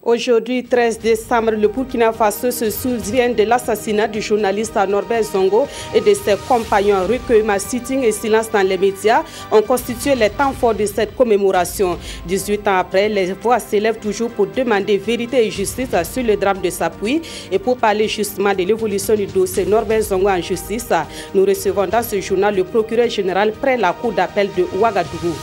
Aujourd'hui, 13 décembre, le Burkina Faso se souvient de l'assassinat du journaliste Norbert Zongo et de ses compagnons. Recueillement, sitting et silence dans les médias ont constitué les temps forts de cette commémoration. 18 ans après, les voix s'élèvent toujours pour demander vérité et justice sur le drame de Sapoui. Et pour parler justement de l'évolution du dossier Norbert Zongo en justice, nous recevons dans ce journal le procureur général près la cour d'appel de Ouagadougou.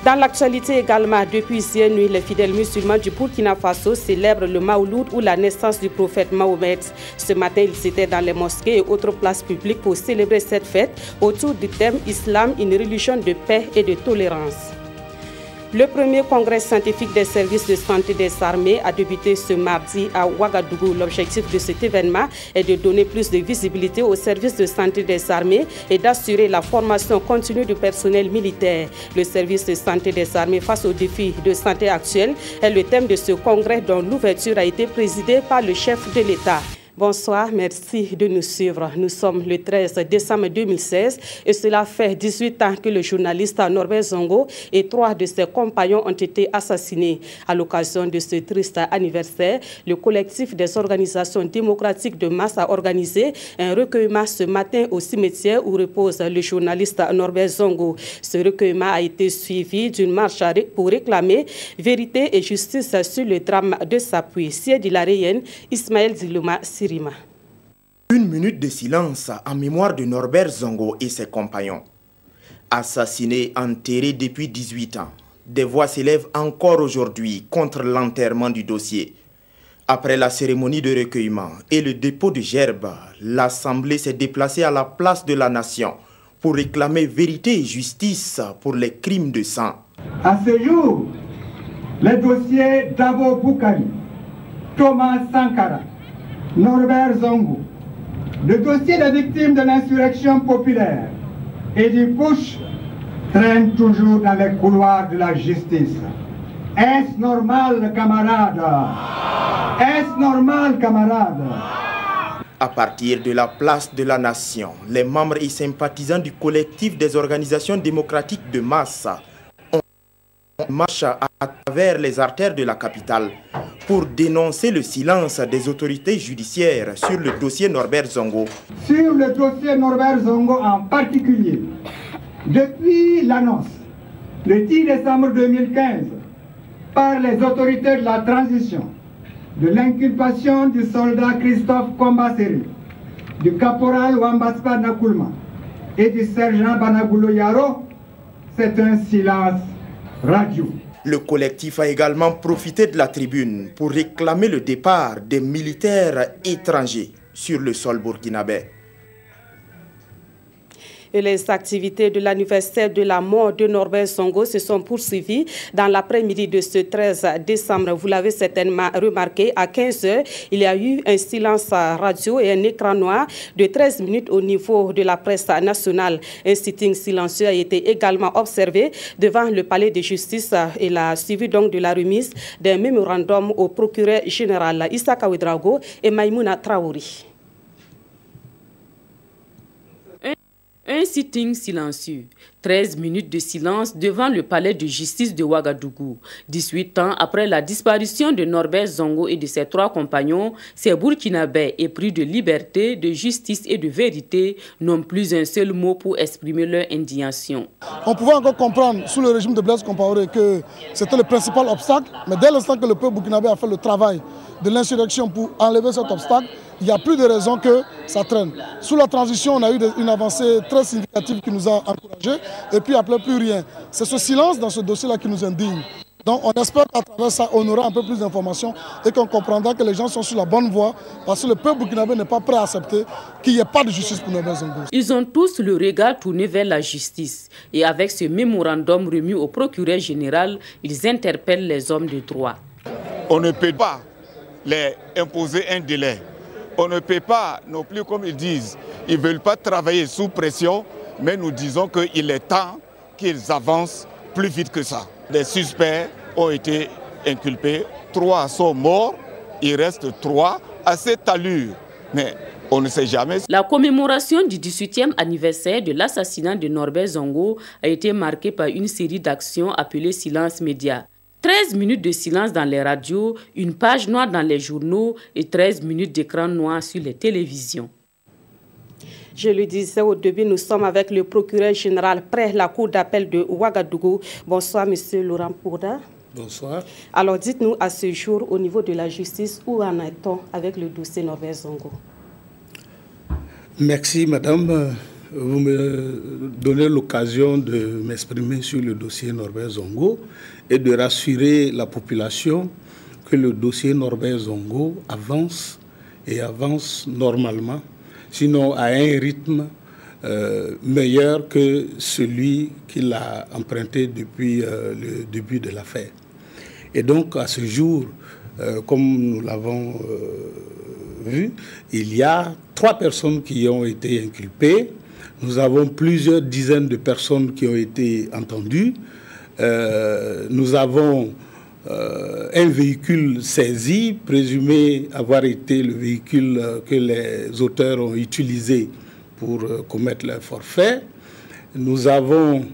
Dans l'actualité également, depuis hier nuit, les fidèles musulmans du Burkina Faso célèbrent le Maouloud ou la naissance du prophète Mahomet. Ce matin, ils étaient dans les mosquées et autres places publiques pour célébrer cette fête autour du thème Islam, une religion de paix et de tolérance. Le premier congrès scientifique des services de santé des armées a débuté ce mardi à Ouagadougou. L'objectif de cet événement est de donner plus de visibilité aux services de santé des armées et d'assurer la formation continue du personnel militaire. Le service de santé des armées face aux défis de santé actuels est le thème de ce congrès dont l'ouverture a été présidée par le chef de l'État. Bonsoir, merci de nous suivre. Nous sommes le 13 décembre 2016 et cela fait 18 ans que le journaliste Norbert Zongo et 3 de ses compagnons ont été assassinés. À l'occasion de ce triste anniversaire, le collectif des organisations démocratiques de masse a organisé un recueillement ce matin au cimetière où repose le journaliste Norbert Zongo. Ce recueillement a été suivi d'une marche pour réclamer vérité et justice sur le drame de Sapoui. Siedi la Rayenne, Ismaël Zilouma, Sirima. Une minute de silence en mémoire de Norbert Zongo et ses compagnons. Assassinés, enterrés depuis 18 ans, des voix s'élèvent encore aujourd'hui contre l'enterrement du dossier. Après la cérémonie de recueillement et le dépôt de gerbes, l'Assemblée s'est déplacée à la place de la Nation pour réclamer vérité et justice pour les crimes de sang. À ce jour, les dossiers Dabo Boukari, Thomas Sankara, Norbert Zongo, le dossier des victimes de l'insurrection populaire et du putsch traînent toujours dans les couloirs de la justice. Est-ce normal, camarades? Est-ce normal, camarades? À partir de la place de la Nation, les membres et sympathisants du collectif des organisations démocratiques de masse marche à travers les artères de la capitale pour dénoncer le silence des autorités judiciaires sur le dossier Norbert Zongo. Sur le dossier Norbert Zongo en particulier, depuis l'annonce, le 10 décembre 2015, par les autorités de la transition, de l'inculpation du soldat Christophe Kombasseri, du caporal Wambaspa Nakoulma et du sergent Banagoulo Yaro, c'est un silence radio. Le collectif a également profité de la tribune pour réclamer le départ des militaires étrangers sur le sol burkinabé. Et les activités de l'anniversaire de la mort de Norbert Zongo se sont poursuivies dans l'après-midi de ce 13 décembre. Vous l'avez certainement remarqué, à 15 h, il y a eu un silence radio et un écran noir de 13 minutes au niveau de la presse nationale. Un sitting silencieux a été également observé devant le palais de justice et la suivi donc de la remise d'un mémorandum au procureur général Issa Ouedraogo et Maïmouna Traouri. Un sitting silencieux, 13 minutes de silence devant le palais de justice de Ouagadougou. 18 ans après la disparition de Norbert Zongo et de ses 3 compagnons, ces Burkinabés épris de liberté, de justice et de vérité n'ont plus un seul mot pour exprimer leur indignation. On pouvait encore comprendre sous le régime de Blaise Compaoré que c'était le principal obstacle, mais dès l'instant que le peuple burkinabé a fait le travail de l'insurrection pour enlever cet obstacle, il n'y a plus de raison que ça traîne. Sous la transition, on a eu une avancée très significative qui nous a encouragés et puis après plus rien. C'est ce silence dans ce dossier-là qui nous indigne. Donc on espère qu'à travers ça, on aura un peu plus d'informations et qu'on comprendra que les gens sont sur la bonne voie parce que le peuple burkinabé n'est pas prêt à accepter qu'il n'y ait pas de justice pour Norbert Zongo. Ils ont tous le regard tourné vers la justice et avec ce mémorandum remis au procureur général, ils interpellent les hommes de droit. On ne peut pas les imposer un délai. On ne peut pas non plus, comme ils disent, ils ne veulent pas travailler sous pression, mais nous disons qu'il est temps qu'ils avancent plus vite que ça. Les suspects ont été inculpés, 3 sont morts, il reste 3 à cette allure. Mais on ne sait jamais. La commémoration du 18e anniversaire de l'assassinat de Norbert Zongo a été marquée par une série d'actions appelées Silence Média. 13 minutes de silence dans les radios, une page noire dans les journaux et 13 minutes d'écran noir sur les télévisions. Je le disais au début, nous sommes avec le procureur général près la cour d'appel de Ouagadougou. Bonsoir, monsieur Laurent Pourda. Bonsoir. Alors, dites-nous à ce jour, au niveau de la justice, où en est-on avec le dossier Norbert Zongo? Merci, madame. Vous me donnez l'occasion de m'exprimer sur le dossier Norbert Zongo et de rassurer la population que le dossier Norbert Zongo avance et avance normalement, sinon à un rythme meilleur que celui qu'il a emprunté depuis le début de l'affaire. Et donc, à ce jour, comme nous l'avons vu, il y a 3 personnes qui ont été inculpées. Nous avons plusieurs dizaines de personnes qui ont été entendues. Nous avons un véhicule saisi, présumé avoir été le véhicule que les auteurs ont utilisé pour commettre leur forfait. Nous avons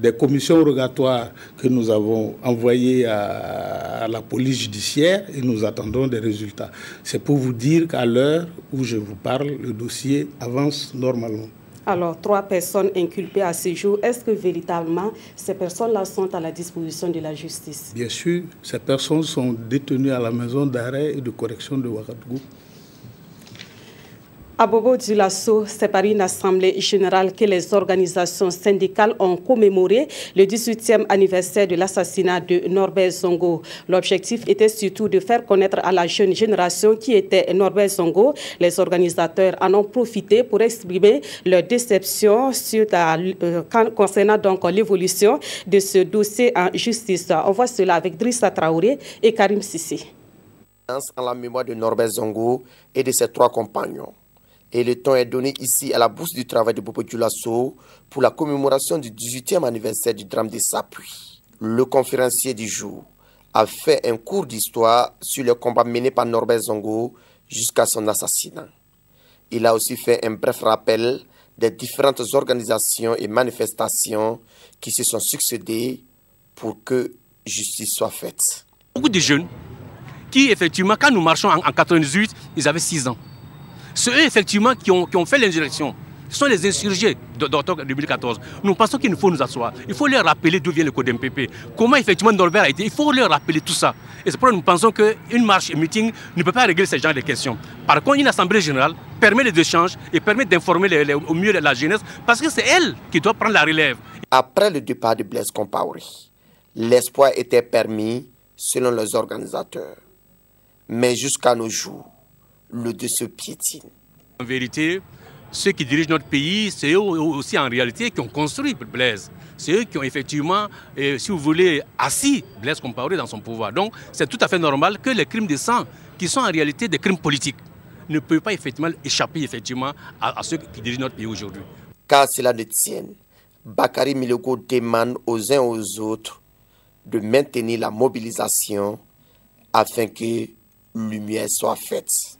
des commissions rogatoires que nous avons envoyées à la police judiciaire et nous attendons des résultats. C'est pour vous dire qu'à l'heure où je vous parle, le dossier avance normalement. Alors, 3 personnes inculpées à ce jour, est-ce que véritablement ces personnes-là sont à la disposition de la justice? Bien sûr, ces personnes sont détenues à la maison d'arrêt et de correction de Ouagadougou. À Bobo Dioulasso, c'est par une assemblée générale que les organisations syndicales ont commémoré le 18e anniversaire de l'assassinat de Norbert Zongo. L'objectif était surtout de faire connaître à la jeune génération qui était Norbert Zongo. Les organisateurs en ont profité pour exprimer leur déception concernant donc l'évolution de ce dossier en justice. On voit cela avec Drissa Traoré et Karim Sissi. En la mémoire de Norbert Zongo et de ses 3 compagnons. Et le temps est donné ici à la Bourse du Travail de Bobo Dioulasso pour la commémoration du 18e anniversaire du drame de Sapui. Le conférencier du jour a fait un cours d'histoire sur le combat mené par Norbert Zongo jusqu'à son assassinat. Il a aussi fait un bref rappel des différentes organisations et manifestations qui se sont succédées pour que justice soit faite. Beaucoup de jeunes qui, effectivement, quand nous marchons en 98, ils avaient 6 ans. C'est eux, effectivement, qui ont fait l'insurrection. Ce sont les insurgés d'octobre 2014. Nous pensons qu'il faut nous asseoir. Il faut leur rappeler d'où vient le code MPP. Comment, effectivement, Norbert a été. Il faut leur rappeler tout ça. Et c'est pourquoi nous pensons qu'une marche, un meeting ne peut pas régler ce genre de questions. Par contre, une assemblée générale permet les échanges et permet d'informer au mieux la jeunesse parce que c'est elle qui doit prendre la relève. Après le départ de Blaise Compaoré, l'espoir était permis selon les organisateurs. Mais jusqu'à nos jours, le dossier piétine. En vérité, ceux qui dirigent notre pays, c'est eux aussi en réalité qui ont construit Blaise. C'est eux qui ont effectivement, si vous voulez, assis Blaise Compaoré dans son pouvoir. Donc c'est tout à fait normal que les crimes de sang, qui sont en réalité des crimes politiques, ne peuvent pas effectivement échapper effectivement à ceux qui dirigent notre pays aujourd'hui. Car cela ne tienne, Bakary Milego demande aux uns aux autres de maintenir la mobilisation afin que lumière soit faite.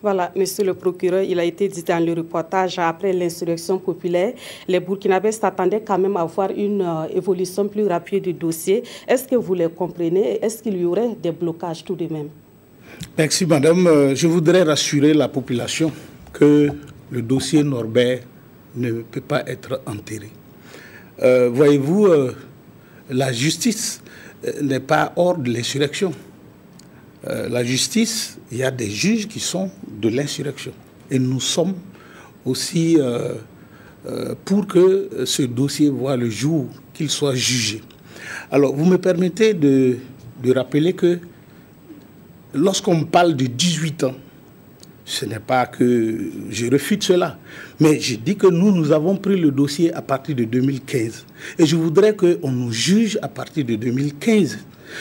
Voilà, monsieur le procureur, il a été dit dans le reportage, après l'insurrection populaire, les Burkinabés s'attendaient quand même à voir une évolution plus rapide du dossier. Est-ce que vous les comprenez? Est-ce qu'il y aurait des blocages tout de même? Merci, madame. Je voudrais rassurer la population que le dossier Norbert ne peut pas être enterré. Voyez-vous, la justice n'est pas hors de l'insurrection. La justice, il y a des juges qui sont de l'insurrection. Et nous sommes aussi pour que ce dossier voit le jour, qu'il soit jugé. Alors, vous me permettez de rappeler que lorsqu'on parle de 18 ans, ce n'est pas que je refute cela, mais je dis que nous avons pris le dossier à partir de 2015. Et je voudrais qu'on nous juge à partir de 2015.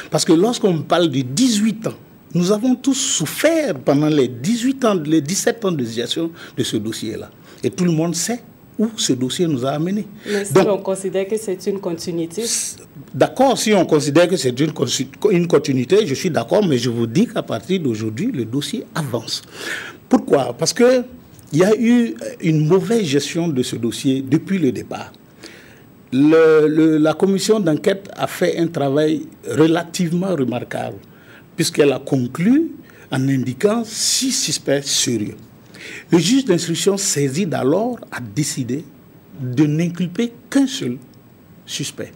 Parce que lorsqu'on parle de 18 ans, nous avons tous souffert pendant les 18 ans, les 17 ans de gestion de ce dossier-là. Et tout le monde sait où ce dossier nous a amenés. Mais si on considère que c'est une continuité? D'accord, si on considère que c'est une continuité, je suis d'accord, mais je vous dis qu'à partir d'aujourd'hui, le dossier avance. Pourquoi? Parce qu'il y a eu une mauvaise gestion de ce dossier depuis le départ. La commission d'enquête a fait un travail relativement remarquable, puisqu'elle a conclu en indiquant 6 suspects sérieux. Le juge d'instruction saisi d'alors a décidé de n'inculper qu'un seul suspect.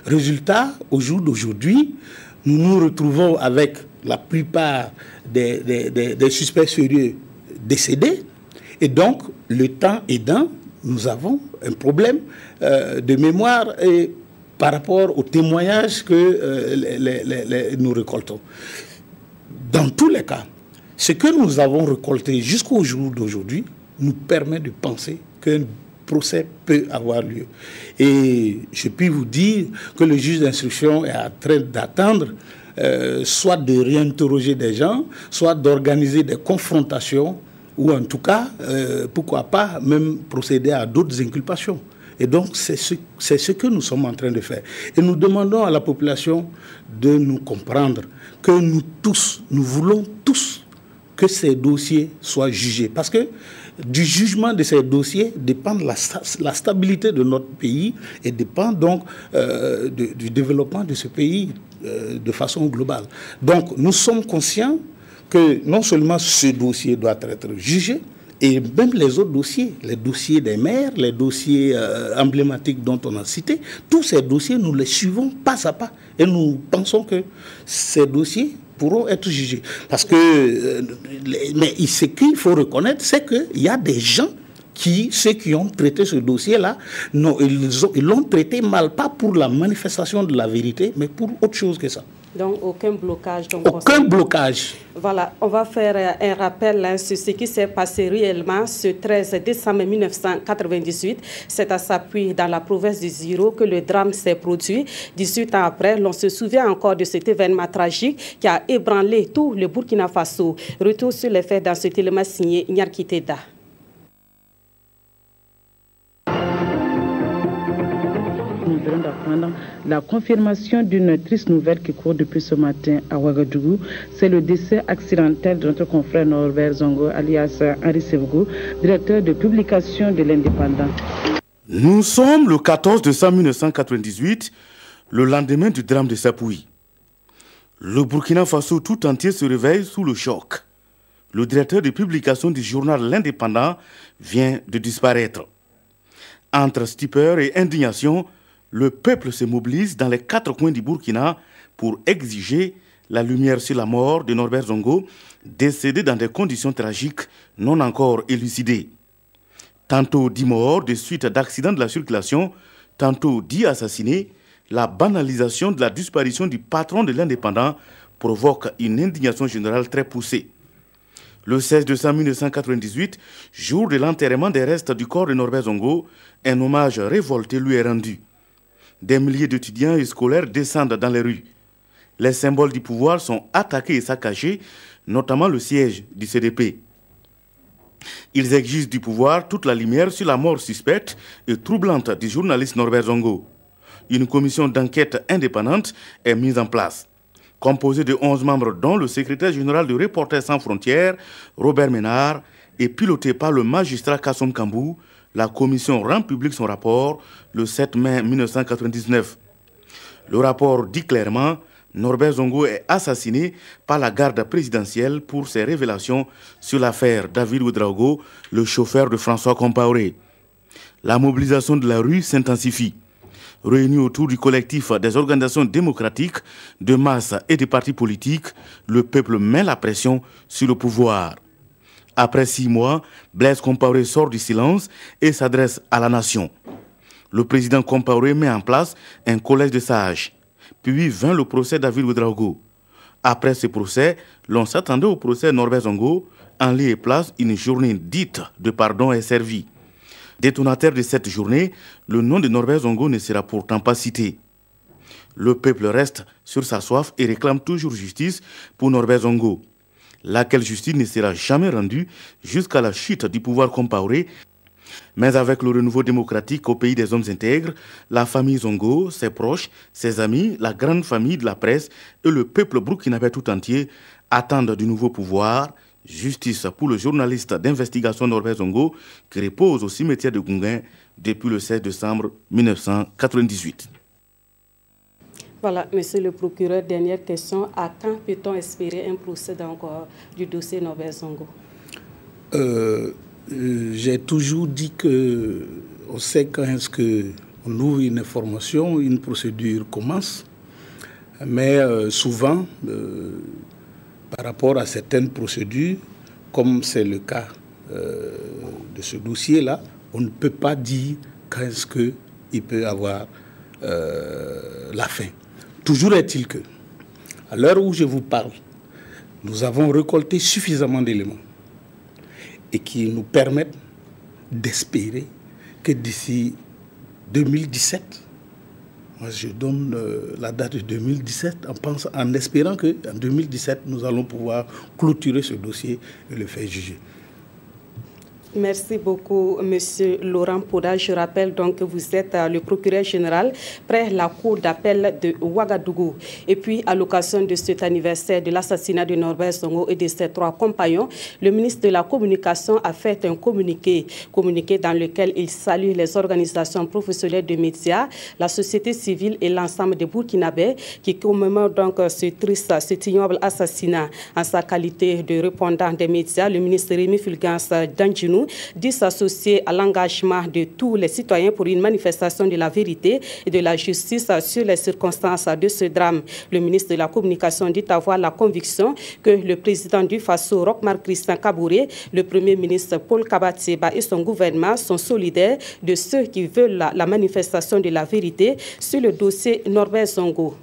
Résultat, au jour d'aujourd'hui, nous nous retrouvons avec la plupart des suspects sérieux décédés. Et donc, le temps aidant, nous avons un problème de mémoire par rapport aux témoignages que nous récoltons. Dans tous les cas, ce que nous avons récolté jusqu'au jour d'aujourd'hui nous permet de penser qu'un procès peut avoir lieu. Et je puis vous dire que le juge d'instruction est en train d'attendre soit de réinterroger des gens, soit d'organiser des confrontations, ou en tout cas, pourquoi pas, même procéder à d'autres inculpations. Et donc, c'est ce que nous sommes en train de faire. Et nous demandons à la population de nous comprendre que nous voulons tous que ces dossiers soient jugés. Parce que du jugement de ces dossiers dépend la stabilité de notre pays et dépend donc du développement de ce pays de façon globale. Donc, nous sommes conscients que non seulement ce dossier doit être jugé, et même les autres dossiers, les dossiers des maires, les dossiers emblématiques dont on a cité, tous ces dossiers, nous les suivons pas à pas. Et nous pensons que ces dossiers pourront être jugés. Parce que, mais ce qu'il faut reconnaître, c'est qu'il y a des gens ceux qui ont traité ce dossier-là, ils l'ont traité mal, pas pour la manifestation de la vérité, mais pour autre chose que ça. Donc, aucun blocage. Aucun blocage. Voilà, on va faire un rappel sur ce qui s'est passé réellement ce 13 décembre 1998. C'est à Sapuy, dans la province du Ziro, que le drame s'est produit. 18 ans après, l'on se souvient encore de cet événement tragique qui a ébranlé tout le Burkina Faso. Retour sur les faits dans cet élément signé Nyarki Teda. Nous venons d'apprendre la confirmation d'une triste nouvelle qui court depuis ce matin à Ouagadougou. C'est le décès accidentel de notre confrère Norbert Zongo, alias Henri Sevgo, directeur de publication de l'Indépendant. Nous sommes le 14 décembre 1998, le lendemain du drame de Sapuy. Le Burkina Faso tout entier se réveille sous le choc. Le directeur de publication du journal L'Indépendant vient de disparaître. Entre stupeur et indignation, le peuple se mobilise dans les 4 coins du Burkina pour exiger la lumière sur la mort de Norbert Zongo, décédé dans des conditions tragiques non encore élucidées. Tantôt dit mort de suite d'accidents de la circulation, tantôt dit assassiné, la banalisation de la disparition du patron de l'Indépendant provoque une indignation générale très poussée. Le 16 décembre 1998, jour de l'enterrement des restes du corps de Norbert Zongo, un hommage révolté lui est rendu. Des milliers d'étudiants et scolaires descendent dans les rues. Les symboles du pouvoir sont attaqués et saccagés, notamment le siège du CDP. Ils exigent du pouvoir toute la lumière sur la mort suspecte et troublante du journaliste Norbert Zongo. Une commission d'enquête indépendante est mise en place. Composée de 11 membres dont le secrétaire général de Reporters sans frontières, Robert Ménard, et pilotée par le magistrat Kassom Kambou, la commission rend public son rapport le 7 mai 1999. Le rapport dit clairement « Norbert Zongo est assassiné par la garde présidentielle pour ses révélations sur l'affaire David Ouedraogo, le chauffeur de François Compaoré ». La mobilisation de la rue s'intensifie. Réunis autour du collectif des organisations démocratiques, de masse et des partis politiques, le peuple met la pression sur le pouvoir. Après 6 mois, Blaise Compaoré sort du silence et s'adresse à la nation. Le président Compaoré met en place un collège de sages. Puis vint le procès David Ouedraogo. Après ce procès, l'on s'attendait au procès Norbert Zongo. En lieu et place, une journée dite de pardon est servie. Détonateur de cette journée, le nom de Norbert Zongo ne sera pourtant pas cité. Le peuple reste sur sa soif et réclame toujours justice pour Norbert Zongo. Laquelle justice ne sera jamais rendue jusqu'à la chute du pouvoir Compaoré Mais avec le renouveau démocratique au pays des hommes intègres, la famille Zongo, ses proches, ses amis, la grande famille de la presse et le peuple burkinabé tout entier attendent du nouveau pouvoir, justice pour le journaliste d'investigation Norbert Zongo qui repose au cimetière de Gounguin depuis le 16 décembre 1998. Voilà, monsieur le procureur, dernière question. À quand peut-on espérer un procès encore du dossier Norbert Zongo? J'ai toujours dit qu'on sait quand est-ce qu'on ouvre une information, une procédure commence, mais souvent, par rapport à certaines procédures, comme c'est le cas de ce dossier-là, on ne peut pas dire quand est-ce qu'il peut avoir la fin. Toujours est-il que, à l'heure où je vous parle, nous avons récolté suffisamment d'éléments et qui nous permettent d'espérer que d'ici 2017, moi je donne la date de 2017 en espérant qu'en 2017, nous allons pouvoir clôturer ce dossier et le faire juger. Merci beaucoup, monsieur Laurent Poda. Je rappelle donc que vous êtes le procureur général près la cour d'appel de Ouagadougou. Et puis, à l'occasion de cet anniversaire de l'assassinat de Norbert Zongo et de ses 3 compagnons, le ministre de la Communication a fait un communiqué dans lequel il salue les organisations professionnelles de médias, la société civile et l'ensemble des Burkinabés qui commémorent donc cet ignoble assassinat. En sa qualité de répondant des médias, le ministre Rémi Fulgence Dandjinou dit s'associer à l'engagement de tous les citoyens pour une manifestation de la vérité et de la justice sur les circonstances de ce drame. Le ministre de la Communication dit avoir la conviction que le président du Faso, Roch-Marc Christian Kaboré, le premier ministre Paul Kabateba et son gouvernement sont solidaires de ceux qui veulent la manifestation de la vérité sur le dossier Norbert Zongo.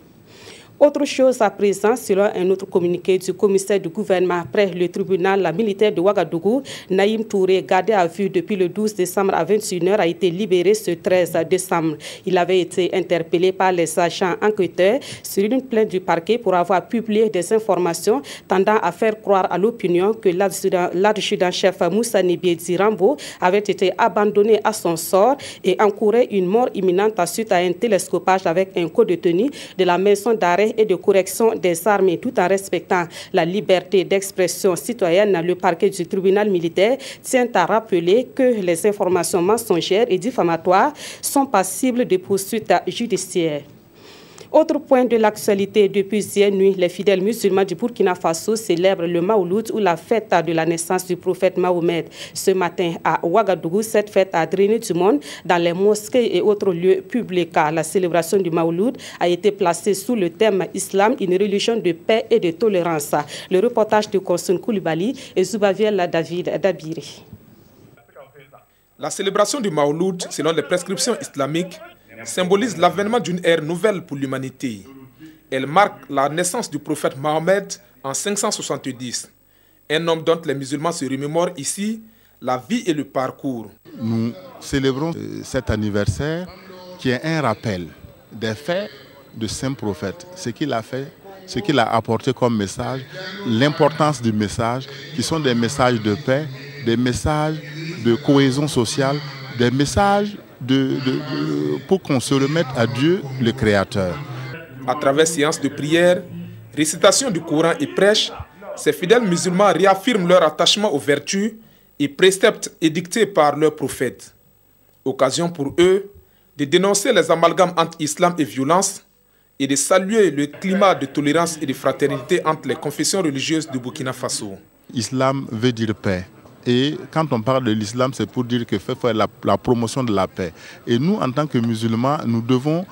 Autre chose à présent, selon un autre communiqué du commissaire du gouvernement près le tribunal militaire de Ouagadougou, Naïm Touré, gardé à vue depuis le 12 décembre à 21h, a été libéré ce 13 décembre. Il avait été interpellé par les agents enquêteurs sur une plainte du parquet pour avoir publié des informations tendant à faire croire à l'opinion que l'adjudant-chef Moussa Nibiedi Rambo avait été abandonné à son sort et encourait une mort imminente suite à un télescopage avec un co-détenu de la maison d'arrêt et de correction des armées, tout en respectant la liberté d'expression citoyenne. Le parquet du tribunal militaire tient à rappeler que les informations mensongères et diffamatoires sont passibles de poursuites judiciaires. Autre point de l'actualité, depuis hier nuit, les fidèles musulmans du Burkina Faso célèbrent le Maouloud ou la fête de la naissance du prophète Mahomet. Ce matin à Ouagadougou, cette fête a drainé du monde dans les mosquées et autres lieux publics. La célébration du Maouloud a été placée sous le thème Islam, une religion de paix et de tolérance. Le reportage de Konsun Koulibaly et Zoubaviel David Dabiri. La célébration du Maouloud, selon les prescriptions islamiques, symbolise l'avènement d'une ère nouvelle pour l'humanité. Elle marque la naissance du prophète Mohammed en 570, un homme dont les musulmans se remémorent ici la vie et le parcours. Nous célébrons cet anniversaire qui est un rappel des faits de saint prophète, ce qu'il a fait, ce qu'il a apporté comme message, l'importance du message, qui sont des messages de paix, des messages de cohésion sociale, des messages pour qu'on se remette à Dieu, le Créateur. À travers séances de prière, récitation du Coran et prêche, ces fidèles musulmans réaffirment leur attachement aux vertus et préceptes édictés par leur prophète. Occasion pour eux de dénoncer les amalgames entre islam et violence et de saluer le climat de tolérance et de fraternité entre les confessions religieuses du Burkina Faso. Islam veut dire paix. Et quand on parle de l'islam, c'est pour dire que fait la promotion de la paix. Et nous, en tant que musulmans, nous devons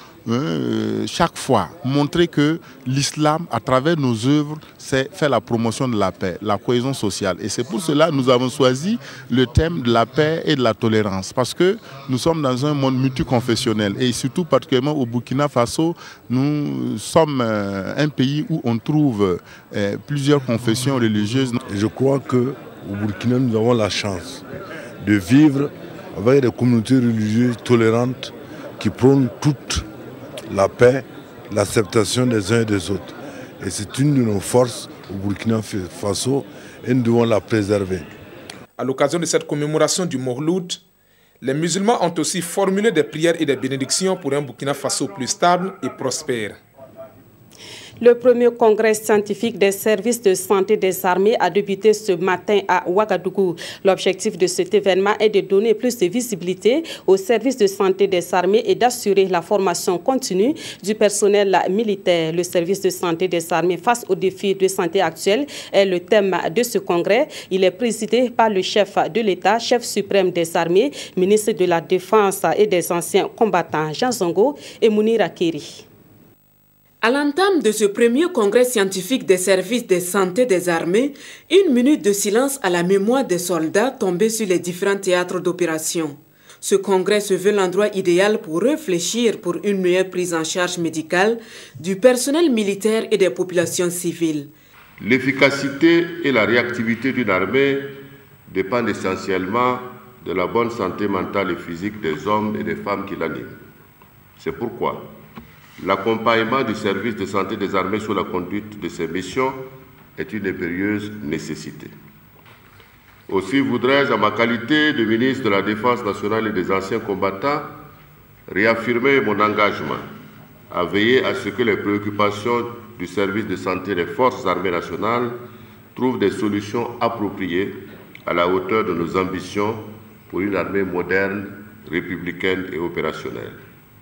chaque fois montrer que l'islam, à travers nos œuvres, fait la promotion de la paix, la cohésion sociale. Et c'est pour cela que nous avons choisi le thème de la paix et de la tolérance. Parce que nous sommes dans un monde multiconfessionnel. Et surtout, particulièrement au Burkina Faso, nous sommes un pays où on trouve plusieurs confessions religieuses. Je crois que au Burkina, nous avons la chance de vivre avec des communautés religieuses tolérantes qui prônent toute la paix, l'acceptation des uns et des autres. Et c'est une de nos forces au Burkina Faso et nous devons la préserver. À l'occasion de cette commémoration du Mawlud, Les musulmans ont aussi formulé des prières et des bénédictions pour un Burkina Faso plus stable et prospère. Le premier congrès scientifique des services de santé des armées a débuté ce matin à Ouagadougou. L'objectif de cet événement est de donner plus de visibilité aux services de santé des armées et d'assurer la formation continue du personnel militaire. Le service de santé des armées face aux défis de santé actuels est le thème de ce congrès. Il est présidé par le chef de l'État, chef suprême des armées, ministre de la Défense et des anciens combattants, Jean Zongo et Mounir Akeri. À l'entame de ce premier congrès scientifique des services de santé des armées, une minute de silence à la mémoire des soldats tombés sur les différents théâtres d'opération. Ce congrès se veut l'endroit idéal pour réfléchir pour une meilleure prise en charge médicale du personnel militaire et des populations civiles. L'efficacité et la réactivité d'une armée dépendent essentiellement de la bonne santé mentale et physique des hommes et des femmes qui l'animent. C'est pourquoi l'accompagnement du service de santé des armées sous la conduite de ces missions est une impérieuse nécessité. Aussi voudrais-je, en ma qualité de ministre de la Défense nationale et des anciens combattants, réaffirmer mon engagement à veiller à ce que les préoccupations du service de santé des forces armées nationales trouvent des solutions appropriées à la hauteur de nos ambitions pour une armée moderne, républicaine et opérationnelle.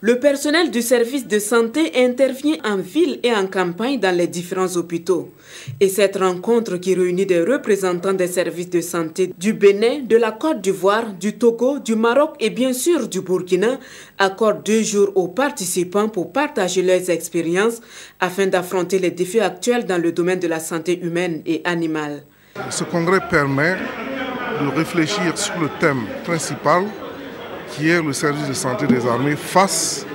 Le personnel du service de santé intervient en ville et en campagne dans les différents hôpitaux. Et cette rencontre qui réunit des représentants des services de santé du Bénin, de la Côte d'Ivoire, du Togo, du Maroc et bien sûr du Burkina accorde 2 jours aux participants pour partager leurs expériences afin d'affronter les défis actuels dans le domaine de la santé humaine et animale. Ce congrès permet de réfléchir sur le thème principal qui est le service de santé des armées face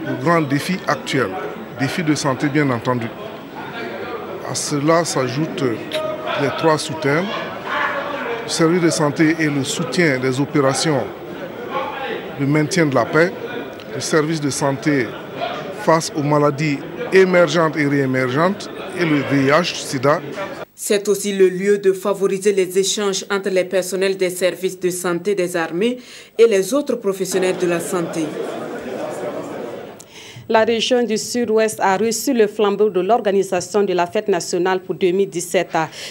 aux grands défis actuels, défis de santé bien entendu. À cela s'ajoutent les 3 sous-thèmes. Le service de santé et le soutien des opérations de maintien de la paix, le service de santé face aux maladies émergentes et réémergentes et le VIH-Sida. C'est aussi le lieu de favoriser les échanges entre les personnels des services de santé des armées et les autres professionnels de la santé. La région du Sud-Ouest a reçu le flambeau de l'organisation de la fête nationale pour 2017.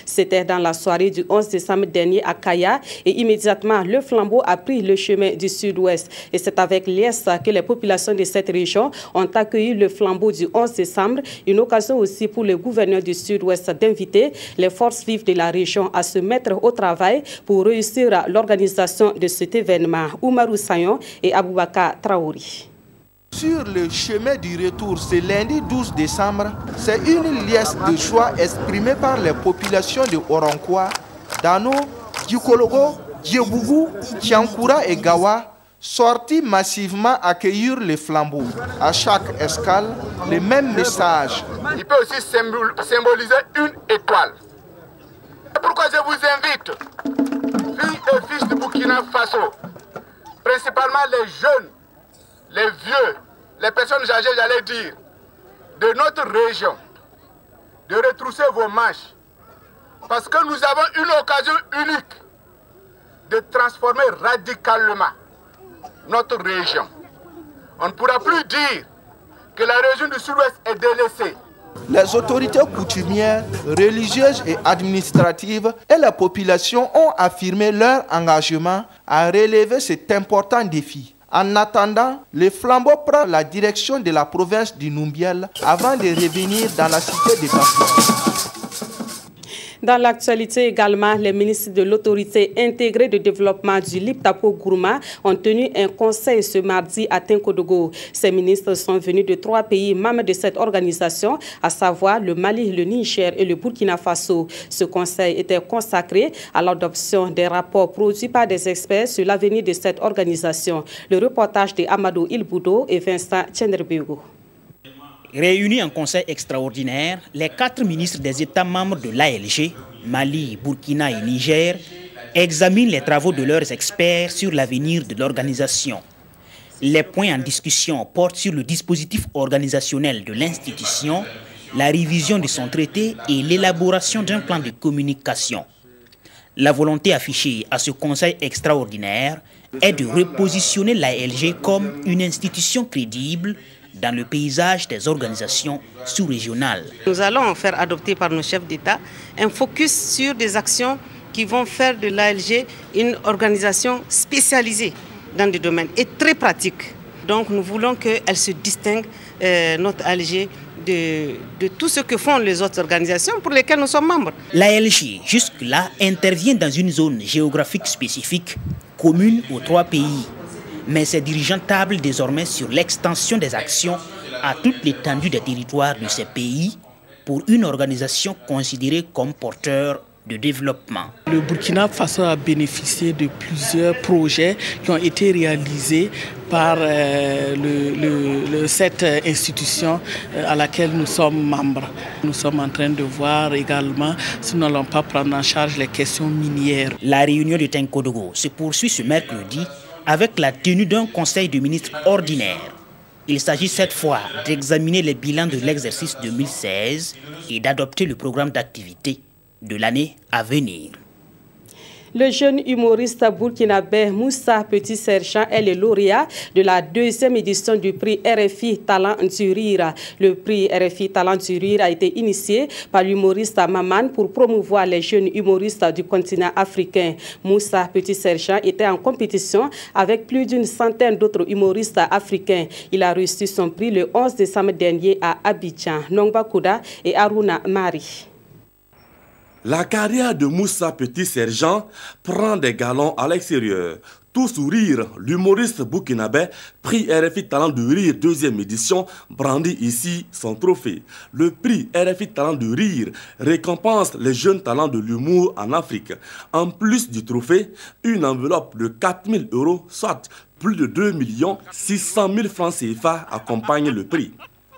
C'était dans la soirée du 11 décembre dernier à Kaya et immédiatement le flambeau a pris le chemin du Sud-Ouest. Et c'est avec liesse que les populations de cette région ont accueilli le flambeau du 11 décembre, une occasion aussi pour le gouverneur du Sud-Ouest d'inviter les forces vives de la région à se mettre au travail pour réussir l'organisation de cet événement. Oumarou Sayon et Aboubakar Traori. Sur le chemin du retour, ce lundi 12 décembre, c'est une liesse de choix exprimée par les populations de Oronkoa, Dano, Djikologo, Djebougou, Tiankoura et Gawa, sortis massivement accueillir les flambeaux. À chaque escale, le même message. Il peut aussi symboliser une étoile. C'est pourquoi je vous invite, filles et fils de Burkina Faso, principalement les jeunes, les vieux, les personnes âgées, j'allais dire, de notre région, de retrousser vos manches. Parce que nous avons une occasion unique de transformer radicalement notre région. On ne pourra plus dire que la région du Sud-Ouest est délaissée. Les autorités coutumières, religieuses et administratives et la population ont affirmé leur engagement à relever cet important défi. En attendant, le flambeau prend la direction de la province du Numbiel avant de revenir dans la cité de Bafou. Dans l'actualité également, les ministres de l'autorité intégrée de développement du Liptako-Gourma ont tenu un conseil ce mardi à Tinkodogo. Ces ministres sont venus de 3 pays membres de cette organisation, à savoir le Mali, le Niger et le Burkina Faso. Ce conseil était consacré à l'adoption des rapports produits par des experts sur l'avenir de cette organisation. Le reportage de Amadou Ilboudo et Vincent Tchenderbego. Réunis en conseil extraordinaire, les 4 ministres des États membres de l'ALG, Mali, Burkina et Niger, examinent les travaux de leurs experts sur l'avenir de l'organisation. Les points en discussion portent sur le dispositif organisationnel de l'institution, la révision de son traité et l'élaboration d'un plan de communication. La volonté affichée à ce conseil extraordinaire est de repositionner l'ALG comme une institution crédible dans le paysage des organisations sous-régionales. Nous allons faire adopter par nos chefs d'État un focus sur des actions qui vont faire de l'ALG une organisation spécialisée dans des domaines et très pratique. Donc nous voulons qu'elle se distingue, notre ALG, de tout ce que font les autres organisations pour lesquelles nous sommes membres. L'ALG, jusque-là, intervient dans une zone géographique spécifique, commune aux 3 pays. Mais ses dirigeants tablent désormais sur l'extension des actions à toute l'étendue des territoires de ces pays pour une organisation considérée comme porteur de développement. Le Burkina Faso a bénéficié de plusieurs projets qui ont été réalisés par cette institution à laquelle nous sommes membres. Nous sommes en train de voir également si nous n'allons pas prendre en charge les questions minières. La réunion de Tenkodogo se poursuit ce mercredi avec la tenue d'un conseil de ministres ordinaire. Il s'agit cette fois d'examiner les bilans de l'exercice 2016 et d'adopter le programme d'activité de l'année à venir. Le jeune humoriste burkinabé Moussa Petit-Sergent est le lauréat de la 2e édition du prix RFI Talent du Rire. Le prix RFI Talent du Rire a été initié par l'humoriste Maman pour promouvoir les jeunes humoristes du continent africain. Moussa Petit-Sergent était en compétition avec plus d'une centaine d'autres humoristes africains. Il a reçu son prix le 11 décembre dernier à Abidjan. Nongba Kouda et Aruna Mari. La carrière de Moussa Petit-Sergent prend des galons à l'extérieur. Tout sourire, l'humoriste burkinabé, prix RFI Talent du Rire 2e édition, brandit ici son trophée. Le prix RFI Talent du Rire récompense les jeunes talents de l'humour en Afrique. En plus du trophée, une enveloppe de 4 000 €, soit plus de 2 600 000 francs CFA, accompagne le prix.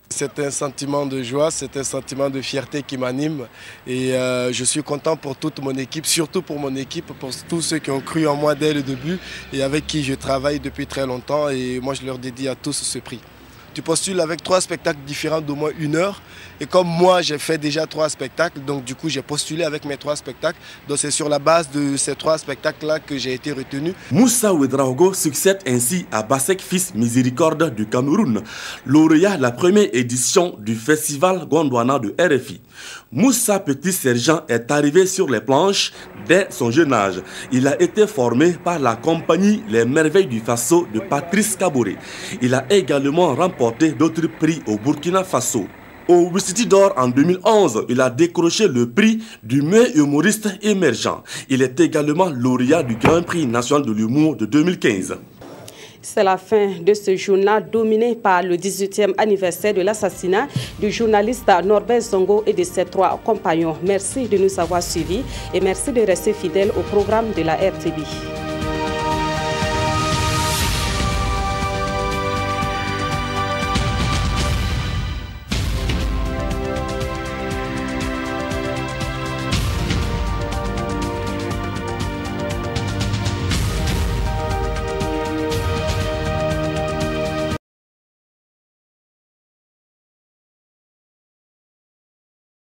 C'est un sentiment de joie, c'est un sentiment de fierté qui m'anime et je suis content pour toute mon équipe, surtout pour mon équipe, pour tous ceux qui ont cru en moi dès le début et avec qui je travaille depuis très longtemps et moi je leur dédie à tous ce prix. Tu postules avec 3 spectacles différents d'au moins 1 heure et comme moi j'ai fait déjà 3 spectacles, donc du coup j'ai postulé avec mes 3 spectacles, donc c'est sur la base de ces 3 spectacles là que j'ai été retenu. Moussa Ouedraogo succède ainsi à Bassek Fils Miséricorde du Cameroun, lauréat de la 1e édition du festival Gondwana de RFI. Moussa Petit-Sergent est arrivé sur les planches dès son jeune âge. Il a été formé par la compagnie Les Merveilles du Faso de Patrice Kaboré. Il a également remporté d'autres prix au Burkina Faso. Au Wistiti d'Or en 2011, il a décroché le prix du meilleur humoriste émergent. Il est également lauréat du Grand Prix national de l'humour de 2015. C'est la fin de ce journal dominé par le 18e anniversaire de l'assassinat du journaliste Norbert Zongo et de ses 3 compagnons. Merci de nous avoir suivis et merci de rester fidèles au programme de la RTB.